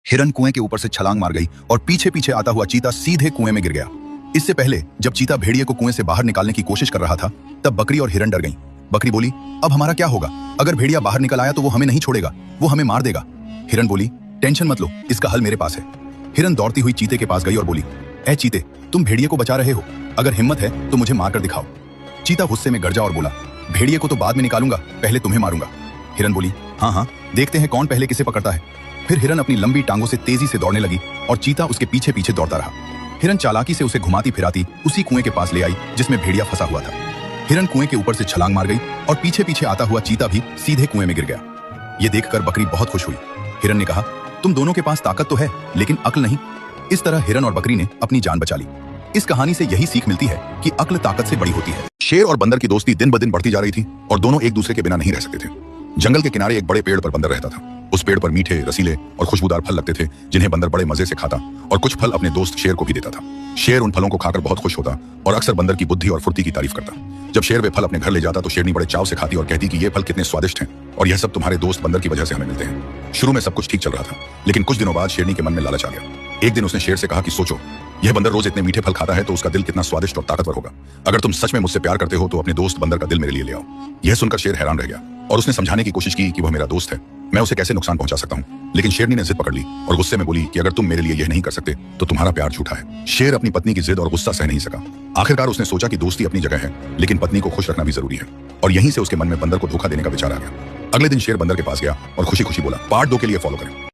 हिरन कुएं के ऊपर से छलांग मार गई और पीछे पीछे आता हुआ चीता सीधे कुएं में गिर गया। इससे पहले जब चीता भेड़िए को कुएं से बाहर निकालने की कोशिश कर रहा था, तब बकरी और हिरन डर गईं। बकरी बोली, अब हमारा क्या होगा? अगर भेड़िया बाहर निकल आया तो वो हमें नहीं छोड़ेगा, वो हमें मार देगा। हिरन बोली, टेंशन मत लो, इसका हल मेरे पास है। हिरन दौड़ती हुई चीते के पास गई और बोली, ए चीते, तुम भेड़िए को बचा रहे हो, अगर हिम्मत है तो मुझे मारकर दिखाओ। चीता गुस्से में गरजा और बोला, भेड़िए को तो बाद में निकालूंगा, पहले तुम्हें मारूंगा। हिरन बोली, हाँ हाँ, देखते हैं कौन पहले किसे पकड़ता है। फिर हिरन अपनी लंबी टांगों से तेजी से दौड़ने लगी और चीता उसके पीछे पीछे दौड़ता रहा। हिरन चालाकी से उसे घुमाती फिराती उसी कुएं के पास ले आई जिसमें भेड़िया फंसा हुआ था। हिरन कुएं के ऊपर से छलांग मार गई और पीछे पीछे आता हुआ चीता भी सीधे कुएं में गिर गया। ये देखकर बकरी बहुत खुश हुई। हिरन ने कहा, तुम दोनों के पास ताकत तो है लेकिन अक्ल नहीं। इस तरह हिरन और बकरी ने अपनी जान बचा ली। इस कहानी से यही सीख मिलती है कि अक्ल ताकत से बड़ी होती है। शेर और बंदर की दोस्ती दिन ब दिन बढ़ती जा रही थी और दोनों एक दूसरे के बिना नहीं रह सकते थे। जंगल के किनारे एक बड़े पेड़ पर बंदर रहता था। उस पेड़ पर मीठे, रसीले और खुशबूदार फल लगते थे जिन्हें बंदर बड़े मजे से खाता और कुछ फल अपने दोस्त शेर को भी देता था। शेर उन फलों को खाकर बहुत खुश होता और अक्सर बंदर की बुद्धि और फुर्ती की तारीफ करता। जब शेर वे फल अपने घर ले जाता तो शेरनी बड़े चाव से खाती और कहती कि ये फल कितने स्वादिष्ट हैं और यह सब तुम्हारे दोस्त बंदर की वजह से हमें मिलते हैं। शुरू में सब कुछ ठीक चल रहा था, लेकिन कुछ दिनों बाद शेरनी के मन में लालच आ गया। एक दिन उसने शेर से कहा कि सोचो, यह बंदर रोज इतने मीठे फल खाता है तो उसका दिल कितना स्वादिष्ट और ताकतवर होगा। अगर तुम सच में मुझसे प्यार करते हो तो अपने दोस्त बंदर का दिल मेरे लिए ले आओ। यह सुनकर शेर हैरान रह गया और उसने समझाने की कोशिश की कि वह मेरा दोस्त है, मैं उसे कैसे नुकसान पहुंचा सकता हूं। लेकिन शेरनी ने जिद पकड़ ली और गुस्से में बोली कि अगर तुम मेरे लिए यह नहीं कर सकते तो तुम्हारा प्यार झूठा है। शेर अपनी पत्नी की जिद और गुस्सा सह नहीं सका। आखिरकार उसने सोचा कि दोस्ती अपनी जगह है लेकिन पत्नी को खुश रखना भी जरूरी है, और यहीं से उसके मन में बंदर को धोखा देने का विचार आ गया। अगले दिन शेर बंदर के पास गया और खुशी खुशी बोला, पार्ट 2 के लिए फॉलो करें।